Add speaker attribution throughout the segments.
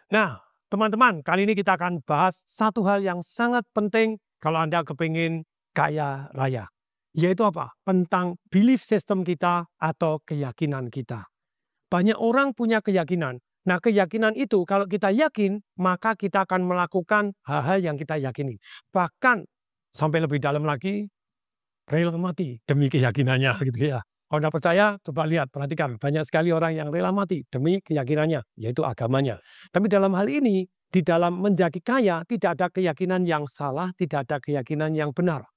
Speaker 1: Nah, teman-teman, kali ini kita akan bahas satu hal yang sangat penting kalau Anda kepingin kaya raya. Yaitu apa? Tentang belief system kita atau keyakinan kita. Banyak orang punya keyakinan. Nah, keyakinan itu kalau kita yakin, maka kita akan melakukan hal-hal yang kita yakini. Bahkan sampai lebih dalam lagi, rela mati demi keyakinannya gitu ya. Kalau Anda percaya, coba lihat, perhatikan. Banyak sekali orang yang rela mati demi keyakinannya, yaitu agamanya. Tapi dalam hal ini, di dalam menjadi kaya, tidak ada keyakinan yang salah, tidak ada keyakinan yang benar.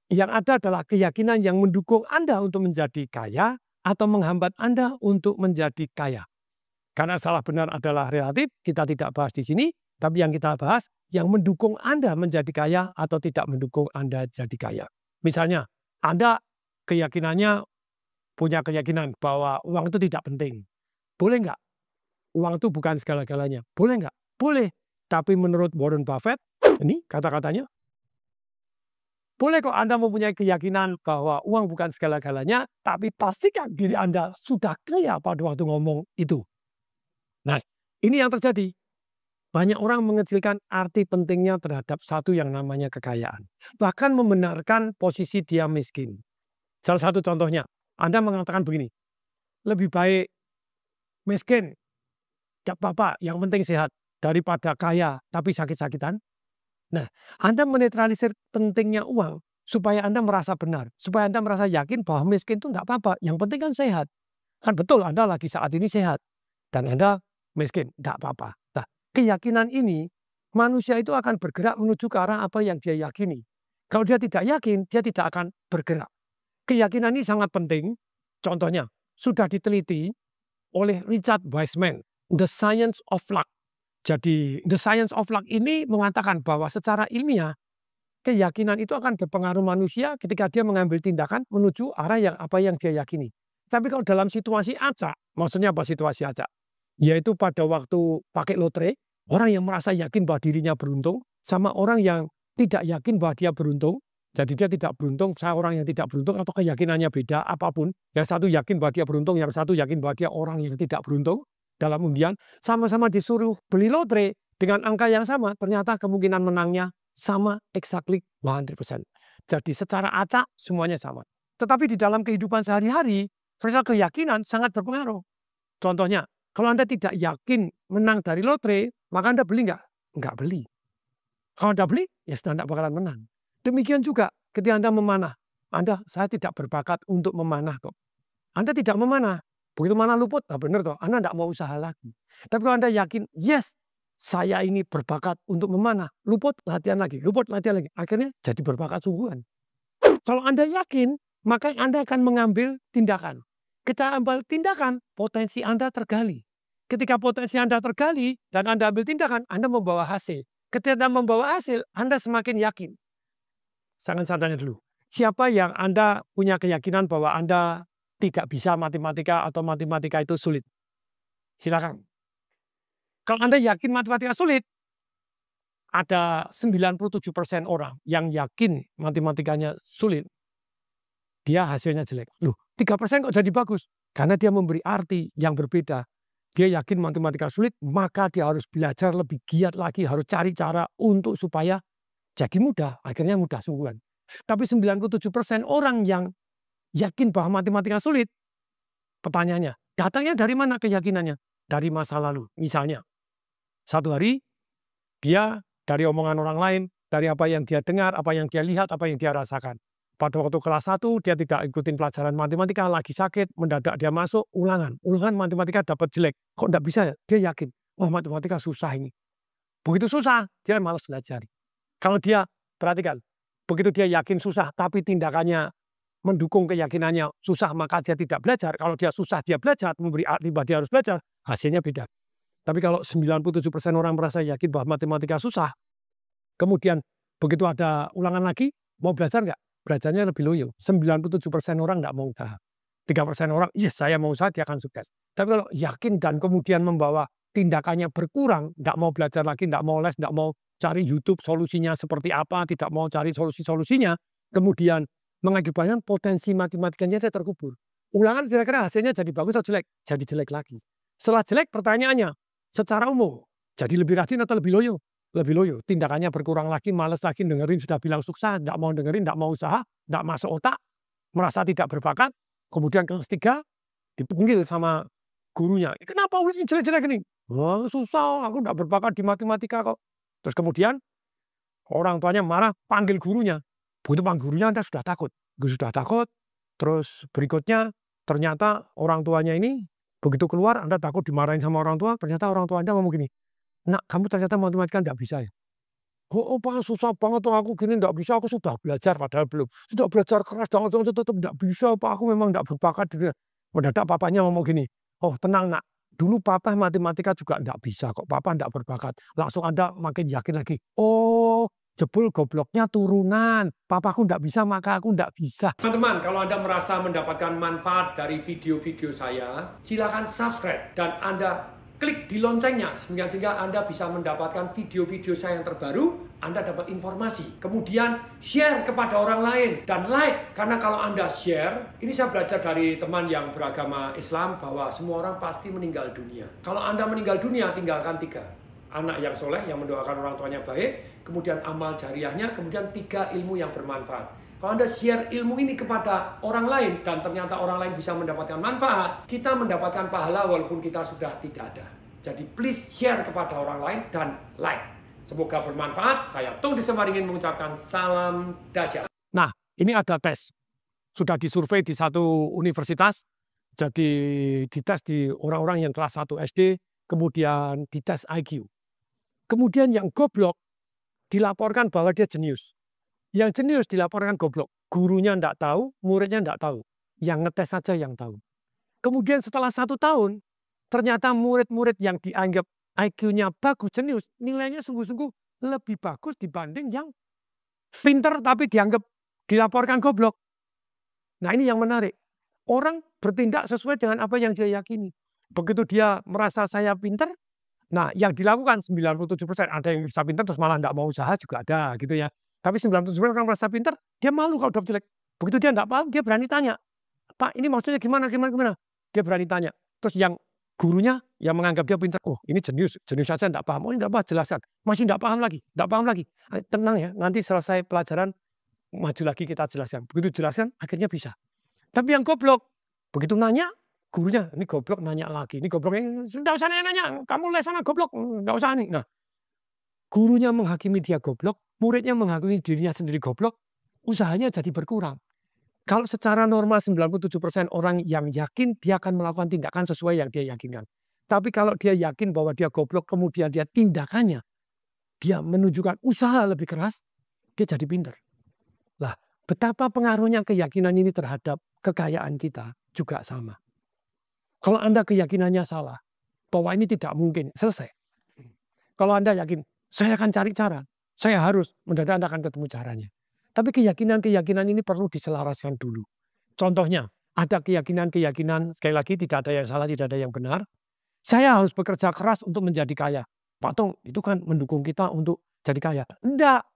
Speaker 1: Yang ada adalah keyakinan yang mendukung Anda untuk menjadi kaya, atau menghambat Anda untuk menjadi kaya. Karena salah benar adalah relatif, kita tidak bahas di sini, tapi yang kita bahas, yang mendukung Anda menjadi kaya, atau tidak mendukung Anda jadi kaya. Misalnya, Anda keyakinannya punya keyakinan bahwa uang itu tidak penting. Boleh nggak? Uang itu bukan segala-galanya. Boleh nggak? Boleh. Tapi menurut Warren Buffett, ini kata-katanya, boleh kok Anda mempunyai keyakinan bahwa uang bukan segala-galanya, tapi pastikan diri Anda sudah kaya pada waktu ngomong itu. Nah, ini yang terjadi. Banyak orang mengecilkan arti pentingnya terhadap satu yang namanya kekayaan. Bahkan membenarkan posisi dia miskin. Salah satu contohnya, Anda mengatakan begini, lebih baik miskin, gak apa-apa, yang penting sehat, daripada kaya tapi sakit-sakitan. Nah, Anda menetralisir pentingnya uang supaya Anda merasa benar, supaya Anda merasa yakin bahwa miskin itu enggak apa-apa, yang penting kan sehat. Kan betul Anda lagi saat ini sehat, dan Anda miskin, enggak apa-apa. Nah, keyakinan ini, manusia itu akan bergerak menuju ke arah apa yang dia yakini. Kalau dia tidak yakin, dia tidak akan bergerak. Keyakinan ini sangat penting, contohnya, sudah diteliti oleh Richard Wiseman, The Science of Luck. Jadi, The Science of Luck ini mengatakan bahwa secara ilmiah, keyakinan itu akan berpengaruh manusia ketika dia mengambil tindakan menuju arah yang apa yang dia yakini. Tapi kalau dalam situasi acak, maksudnya apa situasi acak? Yaitu pada waktu pakai lotre, orang yang merasa yakin bahwa dirinya beruntung, sama orang yang tidak yakin bahwa dia beruntung. Jadi dia tidak beruntung, saya orang yang tidak beruntung, atau keyakinannya beda apapun. Yang satu yakin bahwa dia beruntung, yang satu yakin bahwa dia orang yang tidak beruntung. Dalam undian, sama-sama disuruh beli lotre dengan angka yang sama, ternyata kemungkinan menangnya sama exactly 100%. Jadi secara acak semuanya sama. Tetapi di dalam kehidupan sehari-hari, perihal keyakinan sangat berpengaruh. Contohnya, kalau Anda tidak yakin menang dari lotre, maka Anda beli nggak? Nggak beli. Kalau Anda beli, ya sudah tidak bakalan menang. Demikian juga ketika Anda memanah. Saya tidak berbakat untuk memanah kok. Anda tidak memanah. Begitu mana luput, nah benar toh, Anda tidak mau usaha lagi. Tapi kalau Anda yakin, yes, saya ini berbakat untuk memanah. Luput, latihan lagi. Luput, latihan lagi. Akhirnya jadi berbakat sungguhan. Kalau Anda yakin, maka Anda akan mengambil tindakan. Ketika ambil tindakan, potensi Anda tergali. Ketika potensi Anda tergali, dan Anda ambil tindakan, Anda membawa hasil. Ketika Anda membawa hasil, Anda semakin yakin. Sangat tanya dulu. Siapa yang Anda punya keyakinan bahwa Anda tidak bisa matematika atau matematika itu sulit? Silakan. Kalau Anda yakin matematika sulit, ada 97% orang yang yakin matematikanya sulit, dia hasilnya jelek. Loh, 3% kok jadi bagus? Karena dia memberi arti yang berbeda. Dia yakin matematika sulit, maka dia harus belajar lebih giat lagi, harus cari cara untuk supaya jadi mudah, akhirnya mudah sungguhan. Tapi 97% orang yang yakin bahwa matematika sulit, pertanyaannya, datangnya dari mana keyakinannya? Dari masa lalu. Misalnya, satu hari, dia dari omongan orang lain, dari apa yang dia dengar, apa yang dia lihat, apa yang dia rasakan. Pada waktu kelas 1, dia tidak ikutin pelajaran matematika, lagi sakit, mendadak dia masuk, ulangan. Ulangan matematika dapat jelek. Kok enggak bisa ya? Dia yakin, oh matematika susah ini. Begitu susah, dia malas belajar. Kalau dia, perhatikan, begitu dia yakin susah, tapi tindakannya mendukung keyakinannya susah, maka dia tidak belajar. Kalau dia susah, dia belajar, memberi arti bahwa dia harus belajar, hasilnya beda. Tapi kalau 97% orang merasa yakin bahwa matematika susah, kemudian begitu ada ulangan lagi, mau belajar nggak? Belajarnya lebih loyo. 97% orang nggak mau usaha. 3% orang, yes saya mau usaha, dia akan sukses. Tapi kalau yakin dan kemudian membawa tindakannya berkurang, nggak mau belajar lagi, nggak mau les, nggak mau cari YouTube solusinya seperti apa, tidak mau cari solusi-solusinya, kemudian mengakibatkan potensi matematikanya dia terkubur. Ulangan kira-kira hasilnya jadi bagus atau jelek? Jadi jelek lagi. Setelah jelek, pertanyaannya, secara umum, Jadi lebih rajin atau lebih loyo? Lebih loyo. Tindakannya berkurang lagi, males lagi dengerin, sudah bilang sukses, tidak mau dengerin, tidak mau usaha, tidak masuk otak, merasa tidak berbakat. Kemudian kelas 3 dipanggil sama gurunya. Kenapa ini jelek-jelek ini? Wah, susah, aku tidak berbakat di matematika kok. Terus kemudian orang tuanya marah, panggil gurunya. Begitu panggil gurunya, Anda sudah takut. Sudah takut. Terus berikutnya ternyata orang tuanya ini begitu keluar, Anda takut dimarahin sama orang tua. Ternyata orang tua Anda ngomong gini, "Nak, kamu ternyata matematika tidak bisa ya?" "Oh, Pak, susah banget tuh aku gini tidak bisa, aku sudah belajar." Padahal belum. "Sudah belajar keras, jangan tetap tidak bisa, Pak, aku memang tidak berbakat." Mendadak papanya ngomong gini, "Oh, tenang, Nak. Dulu papa matematika juga tidak bisa kok, papa tidak berbakat." Langsung Anda makin yakin lagi. Oh, jebul gobloknya turunan. Papaku tidak bisa, maka aku tidak bisa. Teman-teman, kalau Anda merasa mendapatkan manfaat dari video-video saya, silakan subscribe dan Anda klik di loncengnya sehingga Anda bisa mendapatkan video-video saya yang terbaru, Anda dapat informasi. Kemudian share kepada orang lain dan like, karena kalau Anda share, ini saya belajar dari teman yang beragama Islam bahwa semua orang pasti meninggal dunia. Kalau Anda meninggal dunia, tinggalkan 3. Anak yang soleh, yang mendoakan orang tuanya baik, kemudian amal jariahnya, kemudian 3 ilmu yang bermanfaat. Kalau Anda share ilmu ini kepada orang lain dan ternyata orang lain bisa mendapatkan manfaat, kita mendapatkan pahala walaupun kita sudah tidak ada. Jadi please share kepada orang lain dan like. Semoga bermanfaat. Saya Tung Desemaringin mengucapkan salam dahsyat. Nah, ini ada tes. Sudah disurvei di satu universitas. Jadi dites di orang-orang yang kelas 1 SD, kemudian dites IQ. Kemudian yang goblok dilaporkan bahwa dia jenius. Yang jenius dilaporkan goblok. Gurunya tidak tahu, muridnya tidak tahu. Yang ngetes saja yang tahu. Kemudian setelah 1 tahun, ternyata murid-murid yang dianggap IQ-nya bagus, jenius, nilainya sungguh-sungguh lebih bagus dibanding yang pinter tapi dilaporkan goblok. Nah, ini yang menarik. Orang bertindak sesuai dengan apa yang dia yakini. Begitu dia merasa saya pinter, nah, yang dilakukan 97%, ada yang bisa pintar terus malah tidak mau usaha juga ada gitu ya. Tapi 97% orang merasa pintar, dia malu kalau dapat jelek. Begitu dia tidak paham, dia berani tanya, "Pak, ini maksudnya gimana? Dia berani tanya. Terus yang gurunya yang menganggap dia pintar, "Oh, ini jenius saja tidak paham." "Oh, ini tidak apa, jelaskan." Masih tidak paham lagi. "Tenang ya, nanti selesai pelajaran, maju lagi kita jelaskan." Begitu jelaskan, akhirnya bisa. Tapi yang goblok, begitu nanya, gurunya, ini goblok nanya lagi, ini gobloknya, "Sudah usah nanya, kamu les sana goblok, nggak usah nih." Nah, gurunya menghakimi dia goblok, muridnya menghakimi dirinya sendiri goblok, usahanya jadi berkurang. Kalau secara normal 97% orang yang yakin dia akan melakukan tindakan sesuai yang dia yakinkan. Tapi kalau dia yakin bahwa dia goblok, kemudian dia tindakannya, dia menunjukkan usaha lebih keras, dia jadi pintar. Lah, betapa pengaruhnya keyakinan ini terhadap kekayaan kita juga sama. Kalau Anda keyakinannya salah, bahwa ini tidak mungkin, selesai. Kalau Anda yakin, saya akan cari cara, saya harus, mendadak Anda akan ketemu caranya. Tapi keyakinan-keyakinan ini perlu diselaraskan dulu. Contohnya, ada keyakinan-keyakinan, sekali lagi tidak ada yang salah, tidak ada yang benar. Saya harus bekerja keras untuk menjadi kaya. Pak Tung, itu kan mendukung kita untuk jadi kaya. Enggak,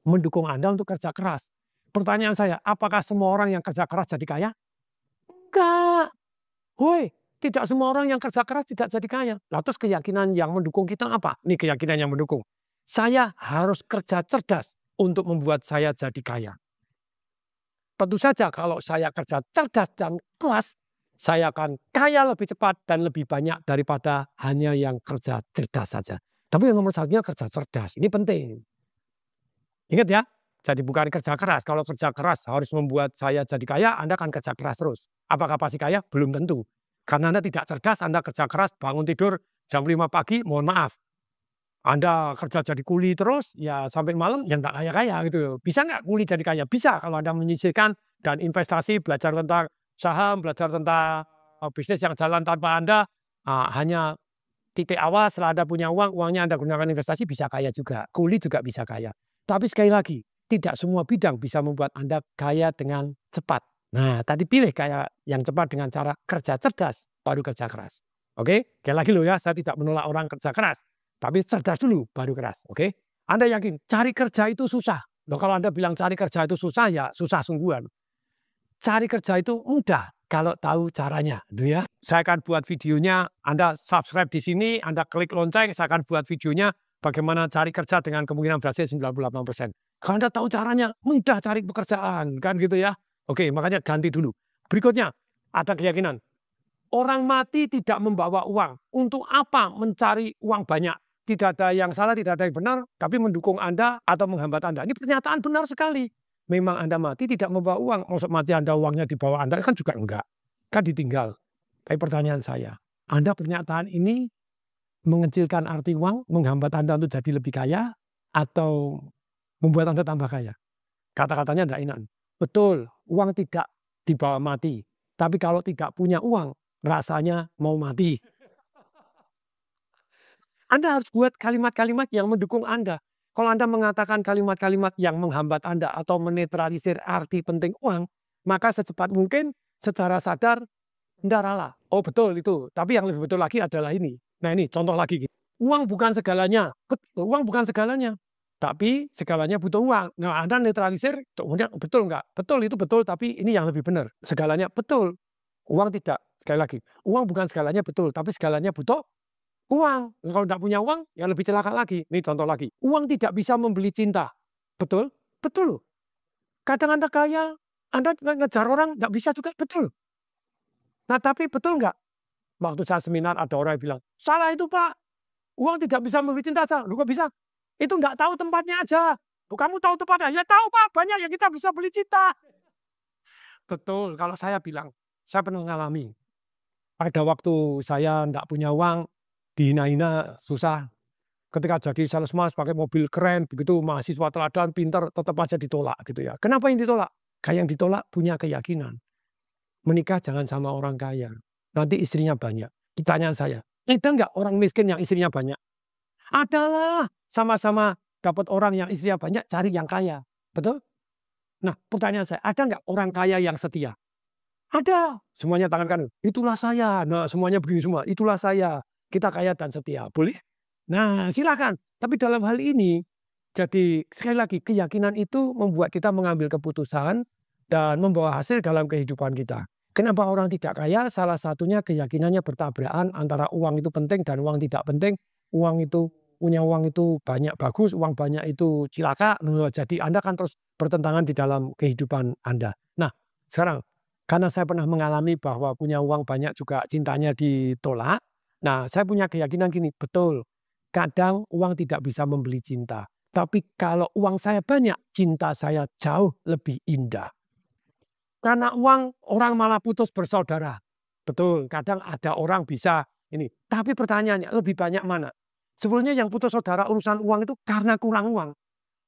Speaker 1: mendukung Anda untuk kerja keras. Pertanyaan saya, apakah semua orang yang kerja keras jadi kaya? Enggak. Woi, tidak semua orang yang kerja keras tidak jadi kaya. Lalu terus keyakinan yang mendukung kita apa? Ini keyakinan yang mendukung. Saya harus kerja cerdas untuk membuat saya jadi kaya. Tentu saja kalau saya kerja cerdas dan keras, saya akan kaya lebih cepat dan lebih banyak daripada hanya yang kerja cerdas saja. Tapi yang nomor satunya kerja cerdas. Ini penting. Ingat ya, jadi bukan kerja keras. Kalau kerja keras harus membuat saya jadi kaya, Anda akan kerja keras terus. Apakah pasti kaya? Belum tentu. Karena Anda tidak cerdas, Anda kerja keras, bangun tidur jam 5 pagi, mohon maaf. Anda kerja jadi kuli terus, ya sampai malam, ya nggak kaya-kaya gitu. Bisa nggak kuli jadi kaya? Bisa kalau Anda menyisihkan dan investasi, belajar tentang saham, belajar tentang bisnis yang jalan tanpa Anda, hanya titik awal setelah Anda punya uang, uangnya Anda gunakan investasi, bisa kaya juga. Kuli juga bisa kaya. Tapi sekali lagi, tidak semua bidang bisa membuat Anda kaya dengan cepat. Nah, tadi pilih kaya yang cepat dengan cara kerja cerdas, baru kerja keras. Oke? Sekali lagi loh ya, saya tidak menolak orang kerja keras. Tapi cerdas dulu, baru keras. Oke? Anda yakin, cari kerja itu susah. Loh, kalau Anda bilang cari kerja itu susah, ya susah sungguhan. Cari kerja itu mudah, kalau tahu caranya. Ya. Saya akan buat videonya, Anda subscribe di sini, Anda klik lonceng, saya akan buat videonya bagaimana cari kerja dengan kemungkinan berhasil 98%. Kalau Anda tahu caranya, mudah cari pekerjaan, kan gitu ya. Oke, makanya ganti dulu. Berikutnya, ada keyakinan. Orang mati tidak membawa uang. Untuk apa mencari uang banyak? Tidak ada yang salah, tidak ada yang benar, tapi mendukung Anda atau menghambat Anda. Ini pernyataan benar sekali. Memang Anda mati tidak membawa uang. Maksud mati Anda uangnya dibawa Anda kan juga enggak. Kan ditinggal. Tapi pertanyaan saya, Anda pernyataan ini mengecilkan arti uang, menghambat Anda untuk jadi lebih kaya, atau membuat Anda tambah kaya? Kata-katanya tidak enak. Betul, uang tidak dibawa mati. Tapi kalau tidak punya uang, rasanya mau mati. Anda harus buat kalimat-kalimat yang mendukung Anda. Kalau Anda mengatakan kalimat-kalimat yang menghambat Anda atau menetralisir arti penting uang, maka secepat mungkin secara sadar Anda rela. Oh betul itu, tapi yang lebih betul lagi adalah ini. Nah ini contoh lagi. Uang bukan segalanya, uang bukan segalanya. Tapi segalanya butuh uang. Nah Anda netralisir, kemudian betul enggak? Betul itu betul, tapi ini yang lebih benar. Segalanya betul. Uang tidak. Sekali lagi, uang bukan segalanya betul, tapi segalanya butuh uang. Kalau tidak punya uang, yang lebih celaka lagi. Ini contoh lagi. Uang tidak bisa membeli cinta. Betul? Betul. Kadang Anda kaya, Anda ngejar orang, nggak bisa juga. Betul. Nah, tapi betul nggak? Waktu saya seminar, ada orang yang bilang, salah itu Pak. Uang tidak bisa membeli cinta. Lu kok bisa? Itu nggak tahu tempatnya aja. Kamu tahu tempatnya? Ya tahu Pak, banyak yang kita bisa beli cinta. Betul, kalau saya bilang, saya pernah mengalami. Pada waktu saya nggak punya uang, dihina-hina, susah. Ketika jadi salesman pakai mobil keren, begitu mahasiswa teladan, pintar, tetap aja ditolak gitu ya. Kenapa yang ditolak? Kayak yang ditolak punya keyakinan. Menikah jangan sama orang kaya. Nanti istrinya banyak. Pertanyaan saya, ada nggak orang miskin yang istrinya banyak? Adalah, sama-sama dapat orang yang istrinya banyak, cari yang kaya. Betul? Nah, pertanyaan saya, ada nggak orang kaya yang setia? Ada. Semuanya tangan kanan. Itulah saya. Nah, semuanya begini semua. Itulah saya. Kita kaya dan setia. Boleh? Nah, silakan. Tapi dalam hal ini, jadi sekali lagi, keyakinan itu membuat kita mengambil keputusan dan membawa hasil dalam kehidupan kita. Kenapa orang tidak kaya? Salah satunya keyakinannya bertabrakan antara uang itu penting dan uang tidak penting. Uang itu, punya uang itu banyak bagus, uang banyak itu cilaka. Jadi Anda kan terus bertentangan di dalam kehidupan Anda. Nah, sekarang, karena saya pernah mengalami bahwa punya uang banyak juga cintanya ditolak. Nah, saya punya keyakinan gini, betul. Kadang uang tidak bisa membeli cinta. Tapi kalau uang saya banyak, cinta saya jauh lebih indah. Karena uang, orang malah putus bersaudara. Betul, kadang ada orang bisa ini. Tapi pertanyaannya, lebih banyak mana? Sebenarnya yang putus saudara urusan uang itu karena kurang uang.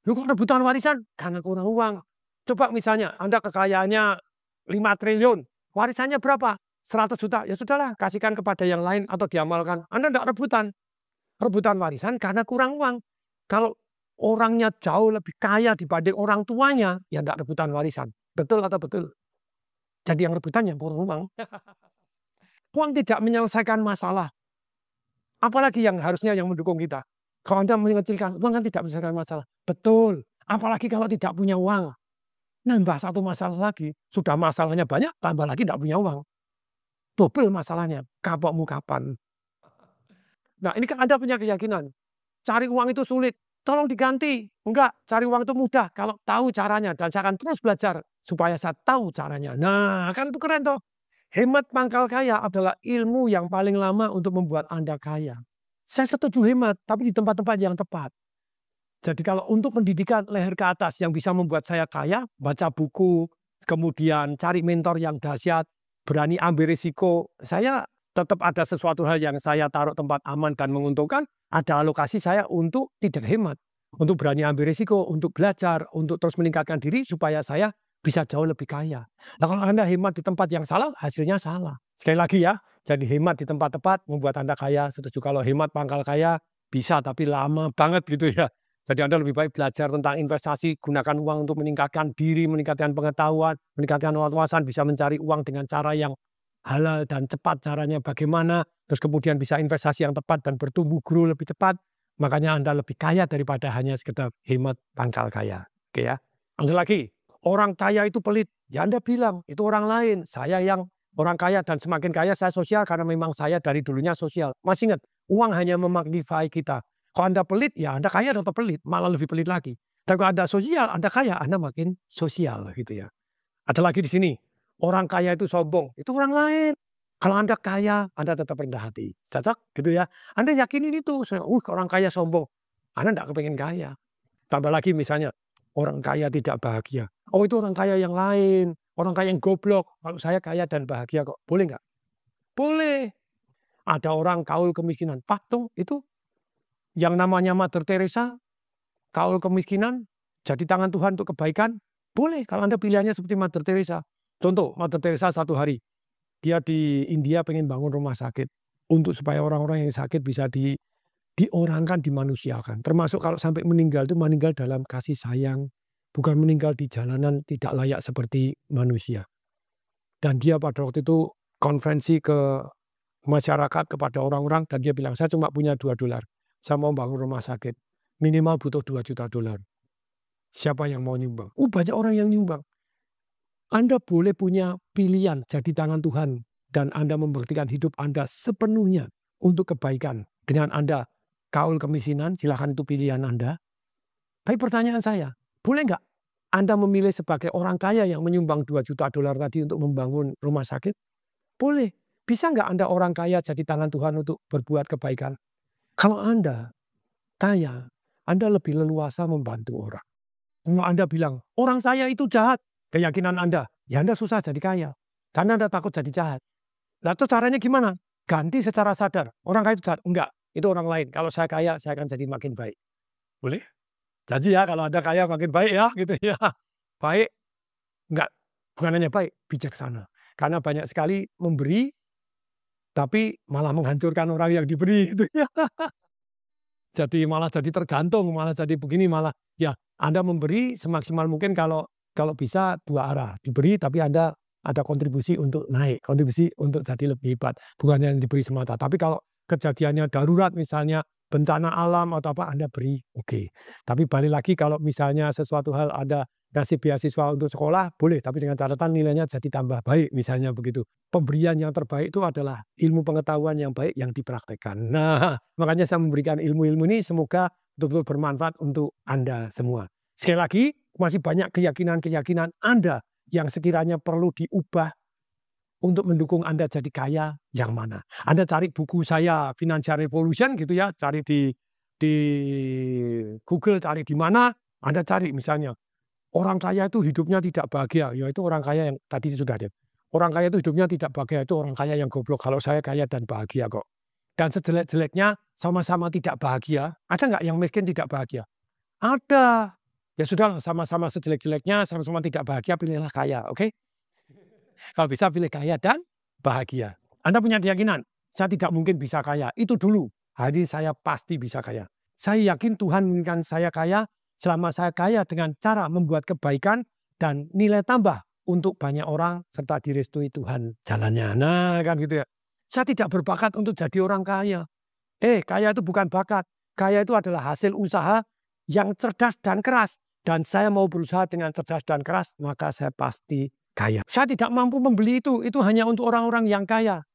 Speaker 1: Lu kok rebutan warisan? Karena kurang uang. Coba misalnya, Anda kekayaannya 5 triliun. Warisannya berapa? 100 juta. Ya sudahlah, kasihkan kepada yang lain atau diamalkan. Anda tidak rebutan. Rebutan warisan karena kurang uang. Kalau orangnya jauh lebih kaya dibanding orang tuanya, ya tidak rebutan warisan. Betul atau betul? Jadi yang rebutan yang kurang uang. Uang tidak menyelesaikan masalah. Apalagi yang harusnya yang mendukung kita. Kalau Anda mengecilkan, uang kan tidak menyelesaikan masalah. Betul. Apalagi kalau tidak punya uang. Nambah satu masalah lagi. Sudah masalahnya banyak, tambah lagi tidak punya uang. Double masalahnya. Kapokmu kapan? Nah ini kan Anda punya keyakinan. Cari uang itu sulit. Tolong diganti. Enggak, cari uang itu mudah. Kalau tahu caranya. Dan saya akan terus belajar. Supaya saya tahu caranya. Nah kan itu keren toh. Hemat pangkal kaya adalah ilmu yang paling lama untuk membuat Anda kaya. Saya setuju hemat, tapi di tempat-tempat yang tepat. Jadi kalau untuk pendidikan leher ke atas yang bisa membuat saya kaya, baca buku, kemudian cari mentor yang dahsyat, berani ambil risiko, saya tetap ada sesuatu hal yang saya taruh tempat aman dan menguntungkan, ada alokasi saya untuk tidak hemat. Untuk berani ambil risiko, untuk belajar, untuk terus meningkatkan diri supaya saya bisa jauh lebih kaya. Nah kalau Anda hemat di tempat yang salah, hasilnya salah. Sekali lagi ya, jadi hemat di tempat tepat membuat Anda kaya. Setuju kalau hemat pangkal kaya bisa tapi lama banget gitu ya. Jadi Anda lebih baik belajar tentang investasi, gunakan uang untuk meningkatkan diri, meningkatkan pengetahuan, meningkatkan wawasan, bisa mencari uang dengan cara yang halal dan cepat caranya bagaimana, terus kemudian bisa investasi yang tepat dan bertumbuh grow lebih cepat, makanya Anda lebih kaya daripada hanya sekedar hemat pangkal kaya. Oke ya. Lanjut lagi, orang kaya itu pelit, ya Anda bilang itu orang lain, saya yang Orang kaya dan semakin kaya saya sosial karena memang saya dari dulunya sosial. Masih ingat, uang hanya memagnify kita. Kalau Anda pelit, ya Anda kaya tetap pelit, malah lebih pelit lagi. Dan kalau Anda sosial, Anda kaya, Anda makin sosial gitu ya. Ada lagi di sini, orang kaya itu sombong, itu orang lain. Kalau Anda kaya, Anda tetap rendah hati. Cocok gitu ya. Anda yakinin itu, orang kaya sombong. Anda tidak kepengen kaya. Tambah lagi misalnya, orang kaya tidak bahagia. Oh itu orang kaya yang lain. Orang kaya yang goblok. Kalau saya kaya dan bahagia kok. Boleh nggak? Boleh. Ada orang kaul kemiskinan. Patung itu yang namanya Mother Teresa, kaul kemiskinan, jadi tangan Tuhan untuk kebaikan. Boleh kalau Anda pilihannya seperti Mother Teresa. Contoh, Mother Teresa satu hari. Dia di India pengen bangun rumah sakit. Untuk supaya orang-orang yang sakit bisa diorangkan, dimanusiakan. Termasuk kalau sampai meninggal itu meninggal dalam kasih sayang. Bukan meninggal di jalanan tidak layak seperti manusia. Dan dia pada waktu itu konferensi ke masyarakat kepada orang-orang. Dan dia bilang, saya cuma punya $2. Saya mau bangun rumah sakit. Minimal butuh $2 juta. Siapa yang mau nyumbang? Banyak orang yang nyumbang. Anda boleh punya pilihan jadi tangan Tuhan. Dan Anda membuktikan hidup Anda sepenuhnya untuk kebaikan. Dengan Anda kaul kemiskinan, silahkan itu pilihan Anda. Tapi pertanyaan saya, boleh nggak Anda memilih sebagai orang kaya yang menyumbang $2 juta tadi untuk membangun rumah sakit? Boleh. Bisa nggak Anda orang kaya jadi tangan Tuhan untuk berbuat kebaikan? Kalau Anda kaya, Anda lebih leluasa membantu orang. Kalau Anda bilang, orang saya itu jahat, keyakinan Anda, ya Anda susah jadi kaya. Karena Anda takut jadi jahat. Nah, itu caranya gimana? Ganti secara sadar. Orang kaya itu jahat. Enggak, itu orang lain. Kalau saya kaya, saya akan jadi makin baik. Boleh? Janji ya, kalau Anda kaya makin baik ya, gitu ya. Baik, enggak, bukan hanya baik, bijaksana. Karena banyak sekali memberi, tapi malah menghancurkan orang yang diberi. Gitu ya. Jadi malah jadi tergantung, malah jadi begini, malah ya Anda memberi semaksimal mungkin kalau bisa dua arah. Diberi tapi Anda ada kontribusi untuk naik, kontribusi untuk jadi lebih hebat. Bukan yang diberi semata. Tapi kalau kejadiannya darurat misalnya bencana alam atau apa Anda beri, oke. Tapi balik lagi kalau misalnya sesuatu hal ada kasih beasiswa untuk sekolah, boleh. Tapi dengan catatan nilainya jadi tambah baik misalnya begitu. Pemberian yang terbaik itu adalah ilmu pengetahuan yang baik yang dipraktekkan. Nah, makanya saya memberikan ilmu-ilmu ini semoga betul-betul bermanfaat untuk Anda semua. Sekali lagi, masih banyak keyakinan-keyakinan Anda yang sekiranya perlu diubah untuk mendukung Anda jadi kaya yang mana. Anda cari buku saya Financial Revolution gitu ya, cari di Google, cari di mana, Anda cari misalnya orang kaya itu hidupnya tidak bahagia, yaitu orang kaya yang tadi sudah ada. Orang kaya itu hidupnya tidak bahagia, itu orang kaya yang goblok. Kalau saya kaya dan bahagia kok. Dan sejelek-jeleknya sama-sama tidak bahagia. Ada nggak yang miskin tidak bahagia? Ada. Ya sudah, sama-sama sejelek-jeleknya, sama-sama tidak bahagia, pilihlah kaya, oke? Kalau bisa pilih kaya dan bahagia. Anda punya keyakinan, saya tidak mungkin bisa kaya. Itu dulu. Hari saya pasti bisa kaya. Saya yakin Tuhan menginginkan saya kaya, selama saya kaya dengan cara membuat kebaikan dan nilai tambah untuk banyak orang serta direstui Tuhan jalannya. Nah kan gitu ya. Saya tidak berbakat untuk jadi orang kaya. Kaya itu bukan bakat. Kaya itu adalah hasil usaha yang cerdas dan keras. Dan saya mau berusaha dengan cerdas dan keras, maka saya pasti kaya. Saya tidak mampu membeli itu hanya untuk orang-orang yang kaya.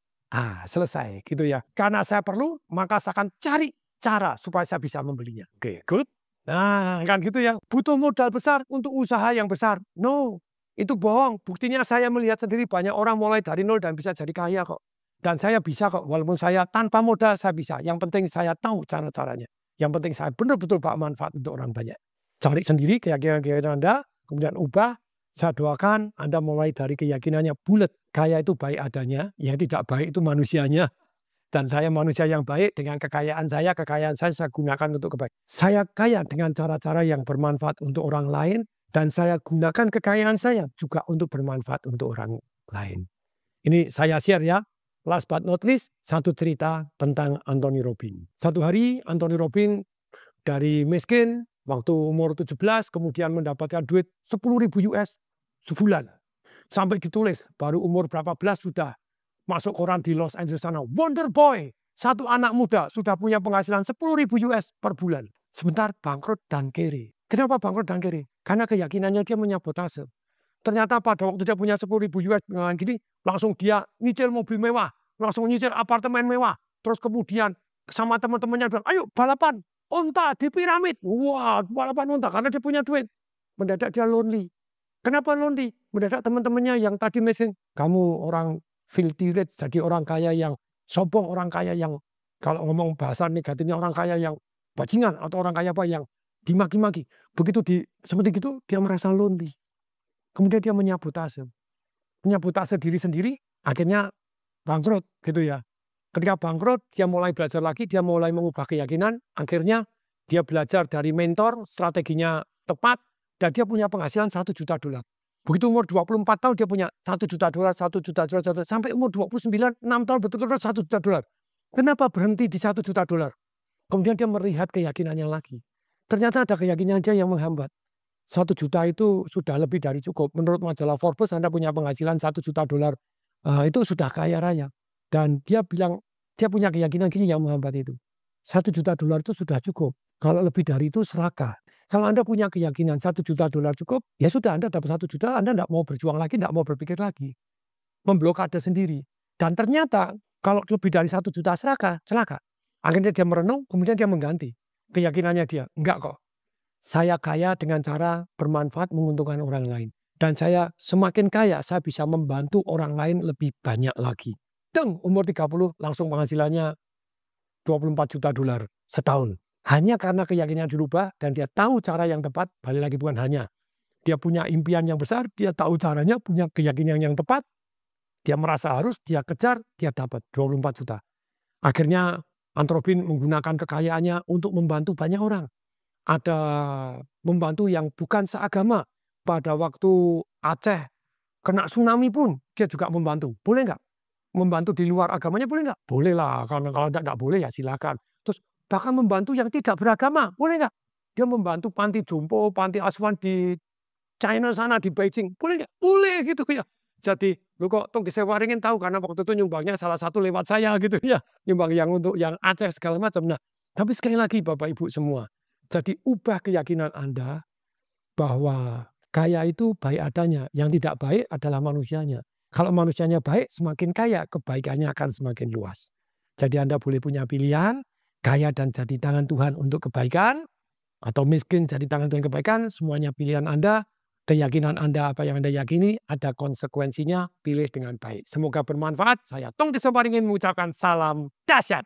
Speaker 1: Selesai gitu ya. Karena saya perlu, maka saya akan cari cara supaya saya bisa membelinya. Oke, good. Nah, kan gitu ya. Butuh modal besar untuk usaha yang besar. No, itu bohong. Buktinya saya melihat sendiri banyak orang mulai dari nol dan bisa jadi kaya kok. Dan saya bisa kok, walaupun saya tanpa modal saya bisa. Yang penting saya tahu cara-caranya. Yang penting saya benar-betul bermanfaat untuk orang banyak. Cari sendiri keyakinan Anda, kemudian ubah. Saya doakan Anda mulai dari keyakinannya bulat. Kaya itu baik adanya, yang tidak baik itu manusianya. Dan saya manusia yang baik dengan kekayaan saya gunakan untuk kebaikan. Saya kaya dengan cara-cara yang bermanfaat untuk orang lain, dan saya gunakan kekayaan saya juga untuk bermanfaat untuk orang lain. Ini saya share ya. Last but not least, satu cerita tentang Anthony Robbins. Satu hari Anthony Robbins dari miskin, waktu umur 17, kemudian mendapatkan duit 10.000 US sebulan. Sampai ditulis, baru umur berapa belas sudah masuk koran di Los Angeles sana. Wonder Boy, satu anak muda sudah punya penghasilan 10.000 US per bulan. Sebentar bangkrut dan kere. Kenapa bangkrut dan kere? Karena keyakinannya dia menyabotase. Ternyata pada waktu dia punya 10.000 US gini, langsung dia nyicil mobil mewah, langsung nyicil apartemen mewah. Terus kemudian sama teman-temannya bilang, ayo balapan unta di piramid. Wah, balapan unta karena dia punya duit. Mendadak dia lonely. Kenapa lonely? Mendadak teman-temannya yang tadi messing, kamu orang filthy rich, jadi orang kaya yang sombong, orang kaya yang kalau ngomong bahasa negatifnya orang kaya yang bajingan atau orang kaya apa yang dimaki-maki. Begitu seperti itu dia merasa lonely. Kemudian dia menyabotase diri sendiri, akhirnya bangkrut gitu ya. Ketika bangkrut, dia mulai belajar lagi, dia mulai mengubah keyakinan, akhirnya dia belajar dari mentor, strateginya tepat, dan dia punya penghasilan $1 juta. Begitu umur 24 tahun dia punya $1 juta, $1 juta, sampai umur 29, 6 tahun betul-betul $1 juta. Kenapa berhenti di $1 juta? Kemudian dia melihat keyakinannya lagi. Ternyata ada keyakinan dia yang menghambat. 1 juta itu sudah lebih dari cukup. Menurut majalah Forbes, Anda punya penghasilan $1 juta, itu sudah kaya raya. Dan dia bilang, dia punya keyakinan gini yang menghambat itu. $1 juta itu sudah cukup. Kalau lebih dari itu serakah. Kalau Anda punya keyakinan $1 juta cukup, ya sudah Anda dapat 1 juta, Anda tidak mau berjuang lagi, tidak mau berpikir lagi. Memblokade sendiri. Dan ternyata kalau lebih dari 1 juta celaka. Akhirnya dia merenung, kemudian dia mengganti. Keyakinannya dia, enggak kok. Saya kaya dengan cara bermanfaat menguntungkan orang lain. Dan saya semakin kaya, saya bisa membantu orang lain lebih banyak lagi. Umur 30 langsung penghasilannya $24 juta setahun. Hanya karena keyakinan dirubah dan dia tahu cara yang tepat, balik lagi bukan hanya. Dia punya impian yang besar, dia tahu caranya, punya keyakinan yang tepat, dia merasa harus, dia kejar, dia dapat 24 juta. Akhirnya Antrobin menggunakan kekayaannya untuk membantu banyak orang. Ada membantu yang bukan seagama. Pada waktu Aceh kena tsunami pun dia juga membantu. Boleh nggak? Membantu di luar agamanya boleh nggak? Boleh lah. Karena kalau nggak boleh ya silakan. Terus bahkan membantu yang tidak beragama. Boleh nggak? Dia membantu panti jompo, panti asuhan di China sana, di Beijing. Boleh nggak? Boleh gitu ya. Jadi lu kok tong disewaringin tahu karena waktu itu nyumbangnya salah satu lewat saya gitu ya. Nyumbang yang untuk yang Aceh segala macam. Nah, tapi sekali lagi Bapak Ibu semua. Jadi ubah keyakinan Anda bahwa kaya itu baik adanya. Yang tidak baik adalah manusianya. Kalau manusianya baik, semakin kaya, kebaikannya akan semakin luas. Jadi Anda boleh punya pilihan, kaya dan jadi tangan Tuhan untuk kebaikan, atau miskin jadi tangan Tuhan kebaikan, semuanya pilihan Anda. Keyakinan Anda, apa yang Anda yakini, ada konsekuensinya, pilih dengan baik. Semoga bermanfaat. Saya Tong Desoparingin mengucapkan salam dahsyat.